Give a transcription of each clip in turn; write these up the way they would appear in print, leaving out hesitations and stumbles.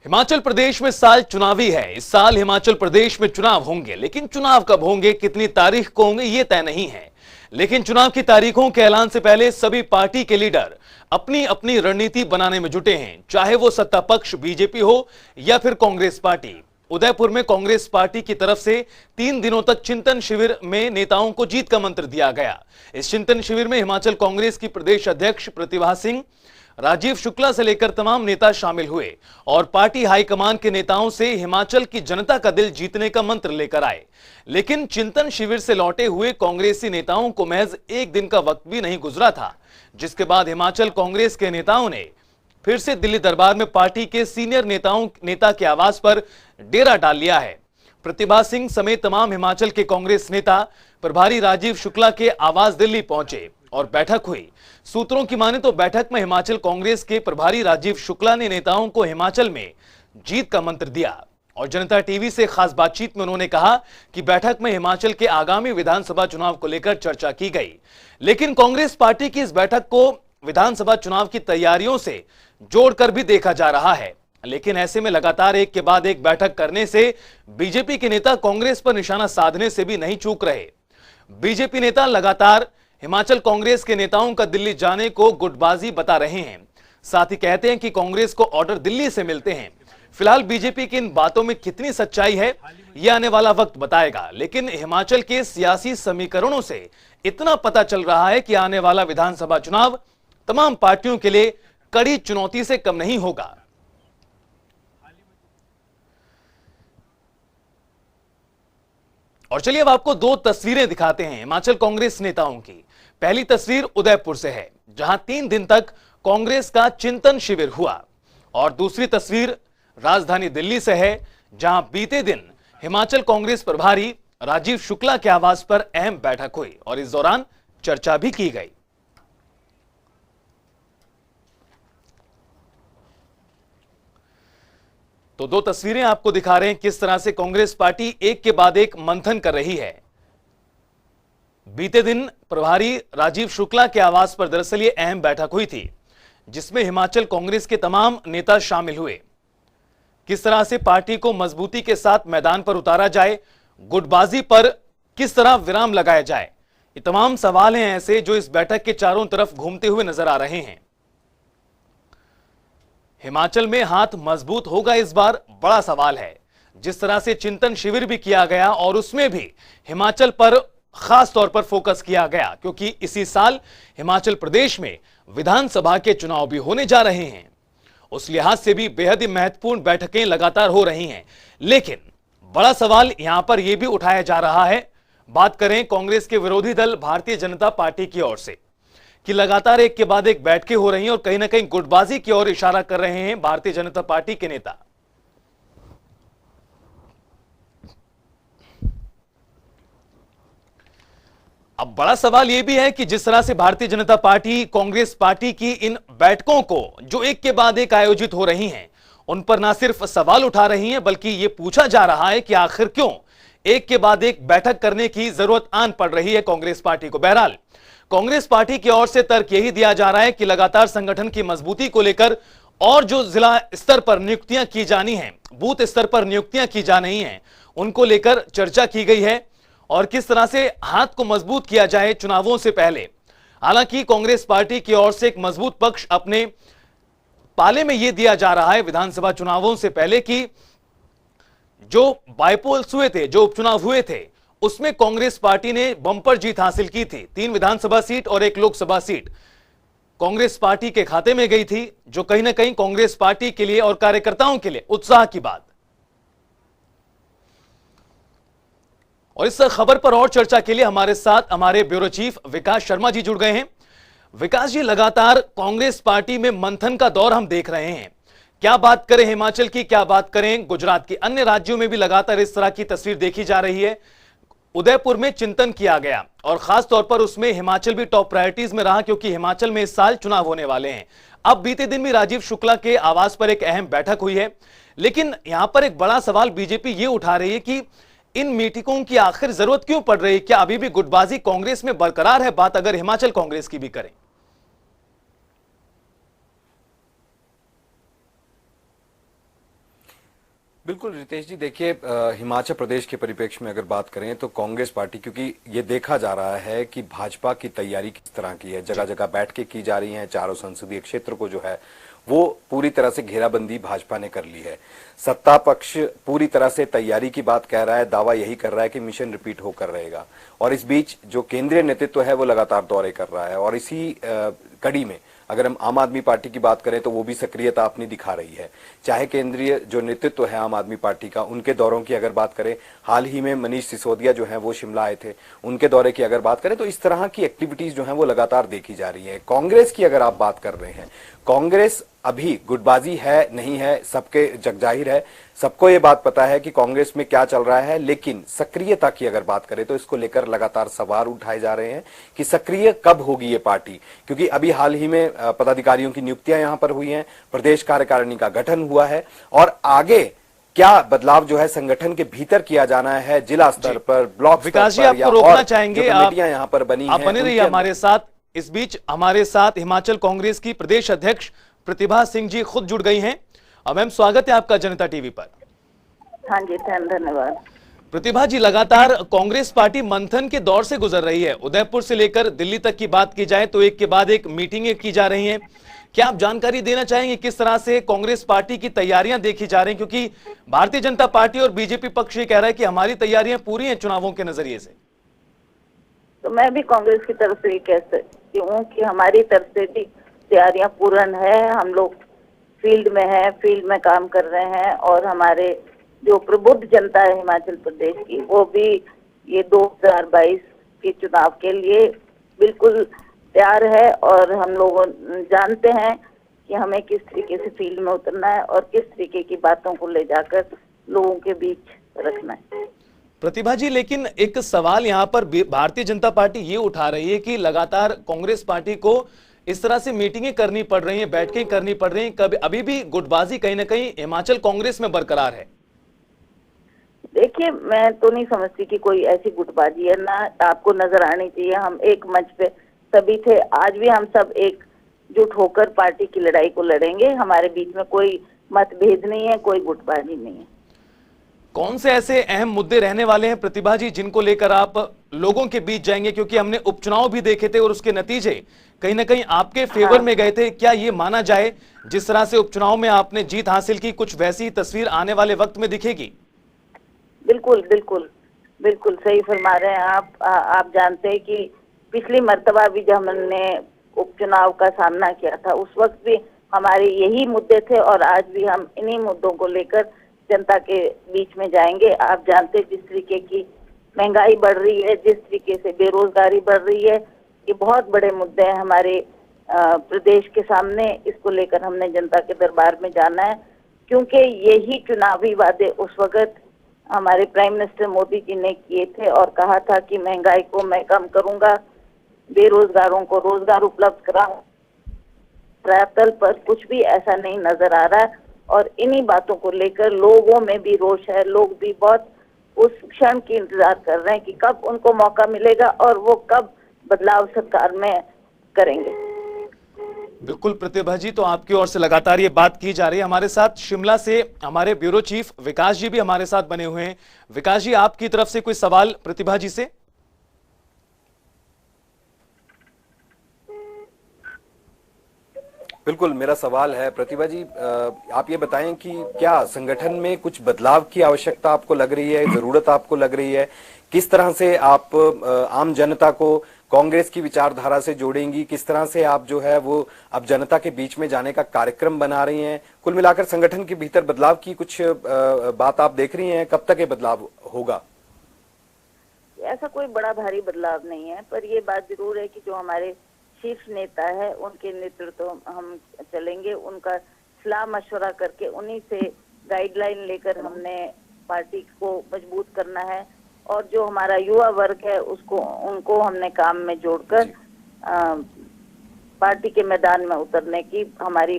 हिमाचल प्रदेश में साल चुनावी है। इस साल हिमाचल प्रदेश में चुनाव होंगे, लेकिन चुनाव कब होंगे, कितनी तारीख को होंगे, यह तय नहीं है। लेकिन चुनाव की तारीखों के ऐलान से पहले सभी पार्टी के लीडर अपनी अपनी रणनीति बनाने में जुटे हैं, चाहे वो सत्ता पक्ष बीजेपी हो या फिर कांग्रेस पार्टी। उदयपुर में कांग्रेस पार्टी की तरफ से 3 दिनों तक चिंतन शिविर में नेताओं को जीत का मंत्र दिया गया। इस चिंतन शिविर में हिमाचल कांग्रेस की प्रदेश अध्यक्ष प्रतिभा सिंह, राजीव शुक्ला से लेकर तमाम नेता शामिल हुए और पार्टी हाईकमान के नेताओं से हिमाचल की जनता का दिल जीतने का मंत्र लेकर आए। लेकिन चिंतन शिविर से लौटे हुए कांग्रेसी नेताओं को महज 1 दिन का वक्त भी नहीं गुजरा था, जिसके बाद हिमाचल कांग्रेस के नेताओं ने फिर से दिल्ली दरबार में पार्टी के सीनियर नेता के आवास पर डेरा डाल लिया है। प्रतिभा सिंह समेत तमाम हिमाचल के कांग्रेस नेता प्रभारी राजीव शुक्ला के आवास दिल्ली पहुंचे और बैठक हुई। सूत्रों की माने तो बैठक में हिमाचल कांग्रेस के प्रभारी राजीव शुक्ला ने नेताओं को हिमाचल में जीत का मंत्र दिया और जनता टीवी से खास बातचीत में उन्होंने कहा कि बैठक में हिमाचल के आगामी विधानसभा चुनाव को लेकर चर्चा की गई। लेकिन कांग्रेस पार्टी की इस बैठक को विधानसभा चुनाव की तैयारियों से जोड़कर भी देखा जा रहा है। लेकिन ऐसे में लगातार एक के बाद एक बैठक करने से बीजेपी के नेता कांग्रेस पर निशाना साधने से भी नहीं चूक रहे। बीजेपी नेता लगातार हिमाचल कांग्रेस के नेताओं का दिल्ली जाने को गुटबाजी बता रहे हैं। साथ ही कहते हैं कि कांग्रेस को ऑर्डर दिल्ली से मिलते हैं। फिलहाल बीजेपी की इन बातों में कितनी सच्चाई है, यह आने वाला वक्त बताएगा। लेकिन हिमाचल के सियासी समीकरणों से इतना पता चल रहा है कि आने वाला विधानसभा चुनाव तमाम पार्टियों के लिए कड़ी चुनौती से कम नहीं होगा। और चलिए अब आपको 2 तस्वीरें दिखाते हैं हिमाचल कांग्रेस नेताओं की। पहली तस्वीर उदयपुर से है, जहां 3 दिन तक कांग्रेस का चिंतन शिविर हुआ, और दूसरी तस्वीर राजधानी दिल्ली से है, जहां बीते दिन हिमाचल कांग्रेस प्रभारी राजीव शुक्ला के आवास पर अहम बैठक हुई और इस दौरान चर्चा भी की गई। तो 2 तस्वीरें आपको दिखा रहे हैं किस तरह से कांग्रेस पार्टी एक के बाद एक मंथन कर रही है। बीते दिन प्रभारी राजीव शुक्ला के आवास पर दरअसल ये अहम बैठक हुई थी, जिसमें हिमाचल कांग्रेस के तमाम नेता शामिल हुए। किस तरह से पार्टी को मजबूती के साथ मैदान पर उतारा जाए, गुटबाजी पर किस तरह विराम लगाया जाए, ये तमाम सवाल हैं ऐसे जो इस बैठक के चारों तरफ घूमते हुए नजर आ रहे हैं। हिमाचल में हाथ मजबूत होगा, इस बार बड़ा सवाल है। जिस तरह से चिंतन शिविर भी किया गया और उसमें भी हिमाचल पर खास तौर पर फोकस किया गया, क्योंकि इसी साल हिमाचल प्रदेश में विधानसभा के चुनाव भी होने जा रहे हैं। उस लिहाज से भी बेहद ही महत्वपूर्ण बैठकें लगातार हो रही हैं। लेकिन बड़ा सवाल यहां पर यह भी उठाया जा रहा है, बात करें कांग्रेस के विरोधी दल भारतीय जनता पार्टी की ओर से, कि लगातार एक के बाद एक बैठकें हो रही हैं और कहीं ना कहीं गुटबाजी की ओर इशारा कर रहे हैं भारतीय जनता पार्टी के नेता। अब बड़ा सवाल यह भी है कि जिस तरह से भारतीय जनता पार्टी कांग्रेस पार्टी की इन बैठकों को जो एक के बाद एक आयोजित हो रही हैं, उन पर ना सिर्फ सवाल उठा रही हैं, बल्कि यह पूछा जा रहा है कि आखिर क्यों एक के बाद एक बैठक करने की जरूरत आन पड़ रही है कांग्रेस पार्टी को। बहरहाल कांग्रेस पार्टी की ओर से तर्क यही दिया जा रहा है कि लगातार संगठन की मजबूती को लेकर और जो जिला स्तर पर नियुक्तियां की जानी हैं, बूथ स्तर पर नियुक्तियां की जा रही हैं, उनको लेकर चर्चा की गई है और किस तरह से हाथ को मजबूत किया जाए चुनावों से पहले। हालांकि कांग्रेस पार्टी की ओर से एक मजबूत पक्ष अपने पाले में यह दिया जा रहा है विधानसभा चुनावों से पहले कि जो बाईपोल्स हुए थे, जो उपचुनाव हुए थे, उसमें कांग्रेस पार्टी ने बंपर जीत हासिल की थी। 3 विधानसभा सीट और 1 लोकसभा सीट कांग्रेस पार्टी के खाते में गई थी, जो कहीं ना कहीं कांग्रेस पार्टी के लिए और कार्यकर्ताओं के लिए उत्साह की बात। और इस खबर पर और चर्चा के लिए हमारे साथ हमारे ब्यूरो चीफ विकास शर्मा जी जुड़ गए हैं। विकास जी, लगातार कांग्रेस पार्टी में मंथन का दौर हम देख रहे हैं। क्या बात करें हिमाचल की, क्या बात करें गुजरात की, अन्य राज्यों में भी लगातार इस तरह की तस्वीर देखी जा रही है। उदयपुर में चिंतन किया गया और खास तौर पर उसमें हिमाचल भी टॉप प्रायोरिटीज में रहा, क्योंकि हिमाचल में इस साल चुनाव होने वाले हैं। अब बीते दिन भी राजीव शुक्ला के आवास पर एक अहम बैठक हुई है। लेकिन यहां पर एक बड़ा सवाल बीजेपी ये उठा रही है कि इन मीटिंगों की आखिर जरूरत क्यों पड़ रही है? क्या अभी भी गुटबाजी कांग्रेस में बरकरार है? बात अगर हिमाचल कांग्रेस की भी करें। बिल्कुल रितेश जी, देखिए हिमाचल प्रदेश के परिप्रेक्ष्य में अगर बात करें तो कांग्रेस पार्टी, क्योंकि ये देखा जा रहा है कि भाजपा की तैयारी किस तरह की है, जगह जगह बैठ के की जा रही है, चारों संसदीय क्षेत्र को जो है वो पूरी तरह से घेराबंदी भाजपा ने कर ली है। सत्ता पक्ष पूरी तरह से तैयारी की बात कह रहा है, दावा यही कर रहा है कि मिशन रिपीट होकर रहेगा, और इस बीच जो केंद्रीय नेतृत्व है वो लगातार दौरे कर रहा है। और इसी कड़ी में अगर हम आम आदमी पार्टी की बात करें तो वो भी सक्रियता अपनी दिखा रही है। चाहे केंद्रीय जो नेतृत्व है आम आदमी पार्टी का, उनके दौरों की अगर बात करें, हाल ही में मनीष सिसोदिया जो है वो शिमला आए थे, उनके दौरे की अगर बात करें तो इस तरह की एक्टिविटीज जो है वो लगातार देखी जा रही है। कांग्रेस की अगर आप बात कर रहे हैं, कांग्रेस अभी गुटबाजी है नहीं है सबके जगजाहिर है, सबको ये बात पता है कि कांग्रेस में क्या चल रहा है, लेकिन सक्रियता की अगर बात करें तो इसको लेकर लगातार सवाल उठाए जा रहे हैं कि सक्रिय कब होगी ये पार्टी। क्योंकि अभी हाल ही में पदाधिकारियों की नियुक्तियां यहां पर हुई हैं, प्रदेश कार्यकारिणी का गठन हुआ है, और आगे क्या बदलाव जो है संगठन के भीतर किया जाना है, जिला स्तर पर, ब्लॉक विकास जी, स्तर पर, आपको रोकना चाहेंगे, आप यहाँ पर बनी आप बने रहिए हमारे साथ। इस बीच हमारे साथ हिमाचल कांग्रेस की प्रदेश अध्यक्ष प्रतिभा सिंह जी खुद जुड़ गई हैं। मैम, स्वागत है आपका जनता टीवी पर। हाँ जी, धन्यवाद। प्रतिभा जी, लगातार कांग्रेस पार्टी मंथन के दौर से गुजर रही है। उदयपुर से लेकर दिल्ली तक की बात की जाए तो एक के बाद एक मीटिंगें की जा रही हैं। क्या आप जानकारी देना चाहेंगे किस तरह से कांग्रेस पार्टी की तैयारियां देखी जा रही हैं? क्योंकि भारतीय जनता पार्टी और बीजेपी पक्ष ये कह रहा है कि हमारी तैयारियां पूरी हैं चुनावों के नजरिए से। तो मैं भी कांग्रेस की तरफ से ये कह सकती हूँ कि हमारी तरफ से भी तैयारियां पूर्ण है। हम लोग फील्ड में है, फील्ड में काम कर रहे हैं, और हमारे जो प्रबुद्ध जनता है हिमाचल प्रदेश की, वो भी ये 2022 के चुनाव के लिए बिल्कुल तैयार है। और हम लोग जानते हैं कि हमें किस तरीके से फील्ड में उतरना है और किस तरीके की बातों को ले जाकर लोगों के बीच रखना है। प्रतिभा जी, लेकिन एक सवाल यहाँ पर भारतीय जनता पार्टी ये उठा रही है कि लगातार कांग्रेस पार्टी को इस तरह से मीटिंगें करनी पड़ रही हैं, बैठकें करनी पड़ रही हैं, कभी अभी भी गुटबाजी कहीं ना कहीं हिमाचल कांग्रेस में बरकरार है। देखिए, मैं तो नहीं समझती कि कोई ऐसी गुटबाजी है, ना आपको नजर आनी चाहिए। हम एक मंच पे सभी थे, आज भी हम सब एकजुट होकर पार्टी की लड़ाई को लड़ेंगे। हमारे बीच में कोई मतभेद नहीं है, कोई गुटबाजी नहीं है। कौन से ऐसे अहम मुद्दे रहने वाले हैं प्रतिभा जी जिनको लेकर आप लोगों के बीच जाएंगे? क्योंकि हमने उपचुनाव भी देखे थे और उसके नतीजे कहीं ना कहीं आपके फेवर में गए थे। क्या ये माना जाए जिस तरह से उपचुनाव में आपने जीत हासिल की, कुछ वैसी तस्वीर आने वाले वक्त में दिखेगी? बिल्कुल बिल्कुल बिल्कुल सही फरमा रहे हैं आप जानते हैं कि पिछली मर्तबा भी जब हमने उपचुनाव का सामना किया था, उस वक्त भी हमारे यही मुद्दे थे, और आज भी हम इन्हीं मुद्दों को लेकर जनता के बीच में जाएंगे। आप जानते हैं जिस तरीके की महंगाई बढ़ रही है, जिस तरीके से बेरोजगारी बढ़ रही है, ये बहुत बड़े मुद्दे हैं हमारे प्रदेश के सामने। इसको लेकर हमने जनता के दरबार में जाना है, क्योंकि यही चुनावी वादे उस वक्त हमारे प्राइम मिनिस्टर मोदी जी ने किए थे, और कहा था कि महंगाई को मैं कम करूंगा, बेरोजगारों को रोजगार उपलब्ध कराऊंगा। तल पर कुछ भी ऐसा नहीं नजर आ रहा है, और इन्हीं बातों को लेकर लोगों में भी रोष है। लोग भी बहुत उस क्षण की इंतजार कर रहे हैं कि कब उनको मौका मिलेगा और वो कब बदलाव सरकार में करेंगे। बिल्कुल प्रतिभा जी, तो आपकी ओर से लगातार ये बात की जा रही है। हमारे साथ शिमला से हमारे ब्यूरो चीफ विकास जी भी हमारे साथ बने हुए हैं। विकास जी, आपकी तरफ से कोई सवाल प्रतिभा जी से? बिल्कुल, मेरा सवाल है प्रतिभा जी, आप ये बताएं कि क्या संगठन में कुछ बदलाव की आवश्यकता आपको लग रही है, जरूरत आपको लग रही है? किस तरह से आप आम जनता को कांग्रेस की विचारधारा से जोड़ेंगी? किस तरह से आप जो है वो अब जनता के बीच में जाने का कार्यक्रम बना रही हैं? कुल मिलाकर संगठन के भीतर बदलाव की कुछ बात आप देख रही हैं? कब तक ये बदलाव होगा? ऐसा कोई बड़ा भारी बदलाव नहीं है, पर ये बात जरूर है कि जो हमारे शीर्ष नेता है उनके नेतृत्व हम चलेंगे। उनका सलाह मशवरा करके उन्हीं से गाइडलाइन लेकर हमने पार्टी को मजबूत करना है, और जो हमारा युवा वर्ग है उनको हमने काम में जोड़कर पार्टी के मैदान में उतरने की हमारी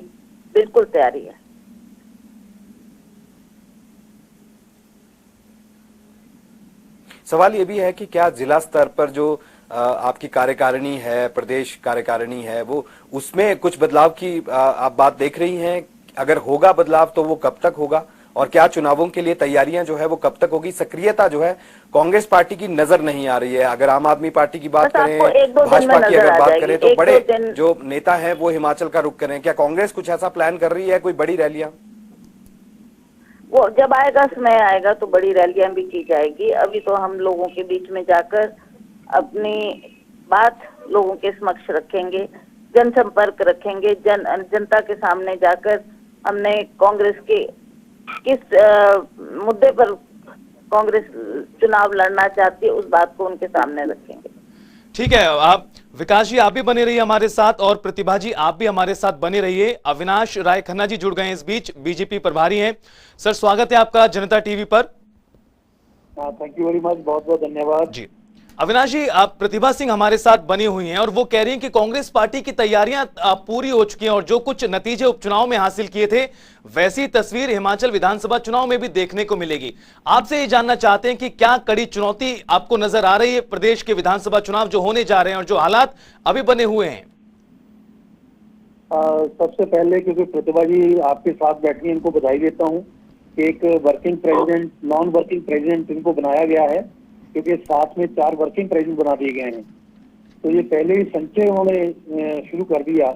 बिल्कुल तैयारी है। सवाल ये भी है कि क्या जिला स्तर पर जो आपकी कार्यकारिणी है, प्रदेश कार्यकारिणी है, वो उसमें कुछ बदलाव की आप बात देख रही हैं? अगर होगा बदलाव तो वो कब तक होगा? और क्या चुनावों के लिए तैयारियां जो है वो कब तक होगी? सक्रियता जो है कांग्रेस पार्टी की नजर नहीं आ रही है। अगर आम आदमी पार्टी की बात करें, भाजपा की अगर बात करें, तो बड़े जो नेता हैं वो हिमाचल का रुख करें। क्या कांग्रेस कुछ ऐसा प्लान कर रही है, कोई बड़ी रैलियां? वो जब आएगा, समय आएगा तो बड़ी रैलियां भी की जाएगी। अभी तो हम लोगों के बीच में जाकर अपनी बात लोगों के समक्ष रखेंगे, जनसंपर्क रखेंगे, जनता के सामने जाकर हमने कांग्रेस के किस मुद्दे पर कांग्रेस चुनाव लड़ना चाहती है उस बात को उनके सामने रखेंगे। ठीक है, आप विकास जी आप भी बने रहिए हमारे साथ, और प्रतिभा जी आप भी हमारे साथ बने रहिए। अविनाश राय खन्ना जी जुड़ गए हैं इस बीच, बीजेपी प्रभारी हैं। सर स्वागत है आपका जनता टीवी पर। थैंक यू वेरी मच, बहुत बहुत धन्यवाद जी। अविनाश जी, आप प्रतिभा सिंह हमारे साथ बनी हुई हैं और वो कह रही हैं कि कांग्रेस पार्टी की तैयारियां पूरी हो चुकी हैं और जो कुछ नतीजे उपचुनाव में हासिल किए थे वैसी तस्वीर हिमाचल विधानसभा चुनाव में भी देखने को मिलेगी। आपसे ये जानना चाहते हैं कि क्या कड़ी चुनौती आपको नजर आ रही है प्रदेश के विधानसभा चुनाव जो होने जा रहे हैं और जो हालात अभी बने हुए हैं? सबसे पहले क्योंकि प्रतिभा जी आपके साथ बैठी हैं, इनको बधाई देता हूँ कि एक working president, non working president इनको बनाया गया है, क्योंकि साथ में 4 वर्किंग प्रेसिडेंट बना दिए गए हैं। तो ये पहले ही संचय उन्होंने शुरू कर दिया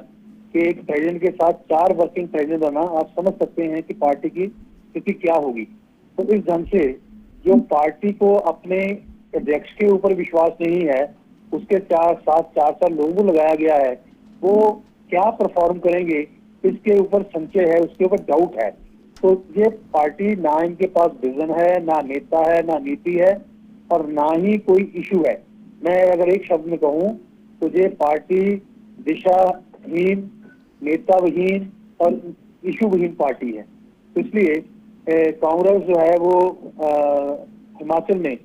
कि एक प्रेसिडेंट के साथ 4 वर्किंग प्रेसिडेंट बना। आप समझ सकते हैं कि पार्टी की स्थिति क्या होगी। तो इस ढंग से जो पार्टी को अपने अध्यक्ष के ऊपर विश्वास नहीं है, उसके साथ 4 लोगों को लगाया गया है, वो क्या परफॉर्म करेंगे इसके ऊपर संचय है, उसके ऊपर डाउट है। तो ये पार्टी, ना इनके पास विजन है, ना नेता है, ना नीति है और ना ही कोई इशू है। मैं अगर एक शब्द में कहूँ तो ये पार्टी दिशाहीन, नेताविहीन और इशूविहीन पार्टी है। तो इसलिए कांग्रेस जो है वो हिमाचल में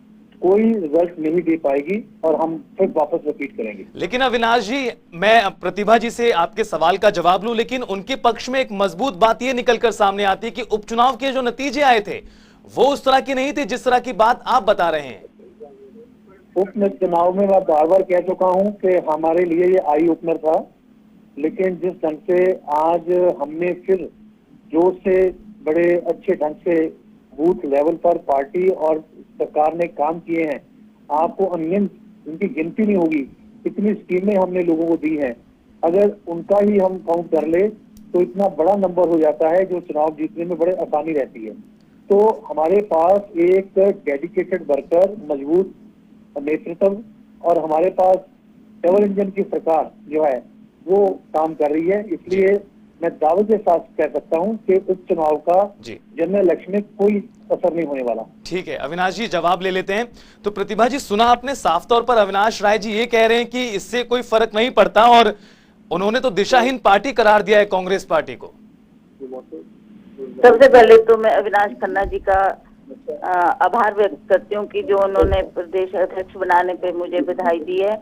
कोई रिजल्ट नहीं दे पाएगी और हम फिर वापस रिपीट करेंगे। लेकिन अविनाश जी, मैं प्रतिभा जी से आपके सवाल का जवाब लूं, लेकिन उनके पक्ष में एक मजबूत बात यह निकलकर सामने आती है कि उपचुनाव के जो नतीजे आए थे वो उस तरह की नहीं थी जिस तरह की बात आप बता रहे हैं। उपचुनाव में मैं बार बार कह चुका हूं कि हमारे लिए ये आई ओपनर था, लेकिन जिस ढंग से आज हमने फिर जोर से, बड़े अच्छे ढंग से बूथ लेवल पर पार्टी और सरकार ने काम किए हैं, आपको अनगिनत, उनकी गिनती नहीं होगी, इतनी स्कीमें हमने लोगों को दी हैं। अगर उनका ही हम काउंट कर ले तो इतना बड़ा नंबर हो जाता है जो चुनाव जीतने में बड़े आसानी रहती है। तो हमारे पास एक डेडिकेटेड वर्कर, मजबूत नेतृत्व और हमारे पास डबल इंजन की सरकार जो है वो काम कर रही है। इसलिए मैं दावे के साथ कह सकता हूं कि उपचुनाव का जनरल इलेक्शन में कोई असर नहीं होने वाला। ठीक है, अविनाश जी जवाब ले लेते हैं। तो प्रतिभा जी, सुना आपने, साफ तौर पर अविनाश राय जी ये कह रहे हैं कि इससे कोई फर्क नहीं पड़ता और उन्होंने तो दिशाहीन पार्टी करार दिया है कांग्रेस पार्टी को। सबसे पहले तो मैं अविनाश खन्ना जी का आभार व्यक्त करती हूँ कि जो उन्होंने प्रदेश अध्यक्ष बनाने पे मुझे बधाई दी है।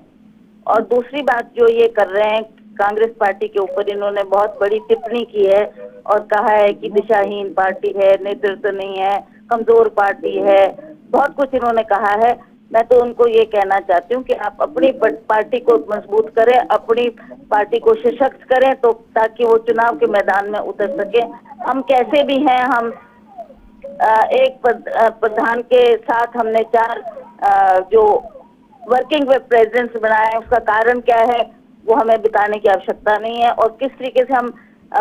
और दूसरी बात जो ये कर रहे हैं, कांग्रेस पार्टी के ऊपर इन्होंने बहुत बड़ी टिप्पणी की है और कहा है कि दिशाहीन पार्टी है, नेतृत्व नहीं है, कमजोर पार्टी है, बहुत कुछ इन्होंने कहा है। मैं तो उनको ये कहना चाहती हूँ कि आप अपनी पार्टी को मजबूत करें, अपनी पार्टी को सशक्त करें, तो ताकि वो चुनाव के मैदान में उतर सके। हम कैसे भी हैं, हम एक प्रधान के साथ हमने 4 जो वर्किंग प्रेसिडेंट्स बनाए हैं, उसका कारण क्या है वो हमें बताने की आवश्यकता नहीं है। और किस तरीके से हम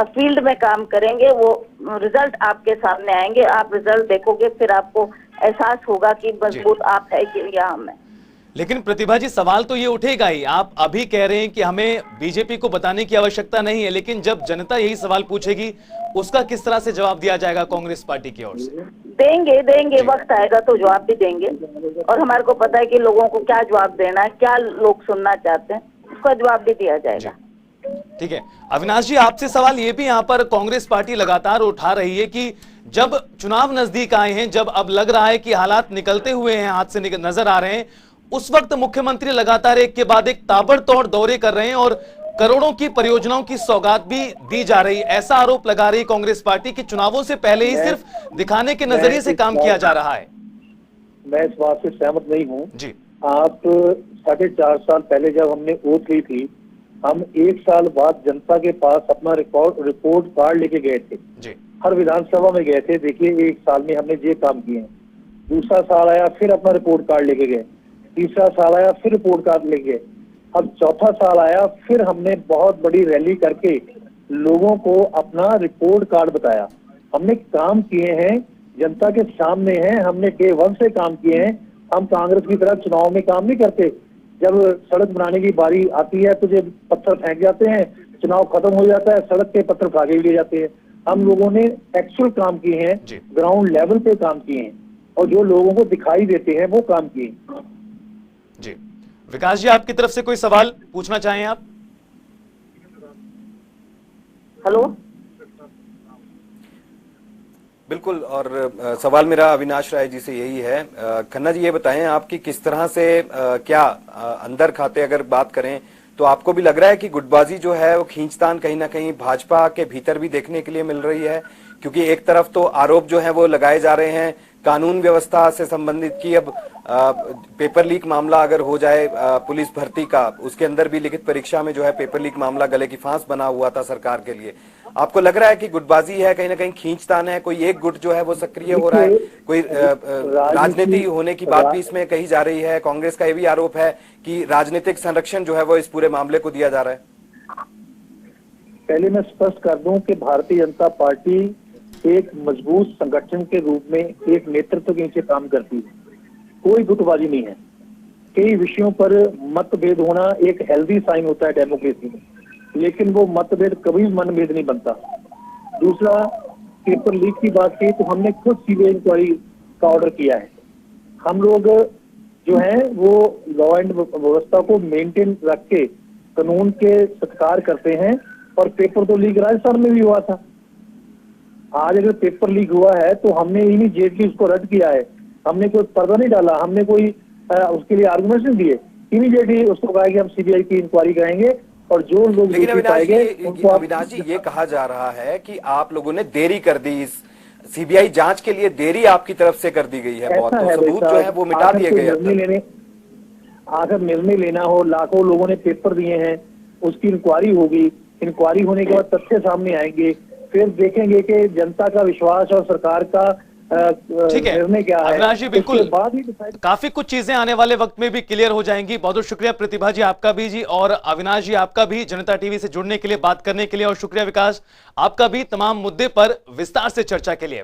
फील्ड में काम करेंगे वो रिजल्ट आपके सामने आएंगे। आप रिजल्ट देखोगे फिर आपको एहसास होगा कि मजबूत आप है कि या हम है। लेकिन प्रतिभा जी, सवाल तो ये उठेगा ही। आप अभी कह रहे हैं कि हमें बीजेपी को बताने की आवश्यकता नहीं है, लेकिन जब जनता यही सवाल पूछेगी उसका किस तरह से जवाब दिया जाएगा कांग्रेस पार्टी की ओर से? देंगे, वक्त आएगा तो जवाब भी देंगे। और हमारे को पता है कि लोगों को क्या जवाब देना है, क्या लोग सुनना चाहते हैं, उसका जवाब भी दिया जाएगा। ठीक है, अविनाश जी आपसे सवाल ये भी यहाँ पर कांग्रेस पार्टी लगातार उठा रही है कि जब चुनाव नजदीक आए हैं, जब अब लग रहा है कि हालात निकलते हुए हैं, हाथ से नजर आ रहे हैं, उस वक्त मुख्यमंत्री लगातार एक के बाद एक ताबड़तोड़ दौरे कर रहे हैं और करोड़ों की परियोजनाओं की सौगात भी दी जा रही है। ऐसा आरोप लगा रही कांग्रेस पार्टी कि चुनावों से पहले ही सिर्फ दिखाने के नजरिए से काम किया जा रहा है। मैं इस बात से सहमत नहीं हूँ जी। आप 4.5 साल पहले जब हमने ओथ ली थी, हम 1 साल बाद जनता के पास अपना रिपोर्ट कार्ड लेके गए थे। जी। हर विधानसभा में गए थे, देखिए एक साल में हमने ये काम किए हैं। दूसरा साल आया फिर अपना रिपोर्ट कार्ड लेके गए, तीसरा साल आया फिर रिपोर्ट कार्ड लेके गए, अब चौथा साल आया फिर हमने बहुत बड़ी रैली करके लोगों को अपना रिपोर्ट कार्ड बताया। हमने काम किए हैं, जनता के सामने हैं, हमने डे 1 से काम किए हैं। हम कांग्रेस की तरह चुनाव में काम नहीं करते, जब सड़क बनाने की बारी आती है तो जब पत्थर फेंक जाते हैं, चुनाव खत्म हो जाता है, सड़क के पत्थर उठा के ले जाते हैं। हम लोगों ने एक्चुअल काम किए हैं, ग्राउंड लेवल पे काम किए हैं और जो लोगों को दिखाई देते हैं वो काम किए। जी विकास जी, आपकी तरफ से कोई सवाल पूछना चाहें आप? हेलो। बिल्कुल, और सवाल मेरा अविनाश राय जी से यही है। खन्ना जी, ये बताएं आपकी किस तरह से क्या अंदर खाते अगर बात करें तो आपको भी लग रहा है कि गुटबाजी जो है वो खींचतान कहीं ना कहीं भाजपा के भीतर भी देखने के लिए मिल रही है? क्योंकि एक तरफ तो आरोप जो है वो लगाए जा रहे हैं कानून व्यवस्था से संबंधित की अब पेपर लीक मामला अगर हो जाए पुलिस भर्ती का, उसके अंदर भी लिखित परीक्षा में जो है पेपर लीक मामला गले की फांस बना हुआ था सरकार के लिए। आपको लग रहा है कि गुटबाजी है, कहीं ना कहीं खींचतान है, कोई एक गुट जो है वो सक्रिय हो रहा है, कोई राजनीति होने की बात भी इसमें कही जा रही है? कांग्रेस का ये भी आरोप है कि राजनीतिक संरक्षण जो है वो इस पूरे मामले को दिया जा रहा है। पहले मैं स्पष्ट कर दूं कि भारतीय जनता पार्टी एक मजबूत संगठन के रूप में एक नेतृत्व के नीचे काम करती है, कोई गुटबाजी नहीं है। कई विषयों पर मतभेद होना एक हेल्दी साइन होता है डेमोक्रेसी में, लेकिन वो मतभेद कभी मनभेद नहीं बनता। दूसरा, पेपर लीक की बात की तो हमने खुद सीबीआई इंक्वायरी का ऑर्डर किया है। हम लोग जो है वो लॉ एंड व्यवस्था को मेंटेन रख के कानून के सत्कार करते हैं, और पेपर तो लीक राजस्थान में भी हुआ था। आज अगर पेपर लीक हुआ है तो हमने इमीडिएटली उसको रद्द किया है, हमने कोई पर्दा नहीं डाला, हमने कोई उसके लिए आर्गुमेंट नहीं दिए, इमीडिएटली उसको कहा कि हम सीबीआई की इंक्वायरी करेंगे और जो लोग लेकिन अविनाश जी ये कहा जा रहा है कि आप लोगों ने देरी कर दी, इस सीबीआई जांच के लिए देरी आपकी तरफ से कर दी गई है बहुत, तो सबूत जो है वो मिटा दिए गए। अगर निर्णय लेना हो, लाखों लोगों ने पेपर दिए हैं, उसकी इंक्वायरी होगी, इंक्वायरी होने के बाद तथ्य सामने आएंगे, फिर देखेंगे कि जनता का विश्वास और सरकार का ठीक है निर्णय क्या है। अविनाश जी, बिल्कुल बाद ही डिसाइड काफी कुछ चीजें आने वाले वक्त में भी क्लियर हो जाएंगी। बहुत बहुत शुक्रिया प्रतिभा जी आपका भी जी, और अविनाश जी आपका भी जनता टीवी से जुड़ने के लिए, बात करने के लिए, और शुक्रिया विकास आपका भी तमाम मुद्दे पर विस्तार से चर्चा के लिए।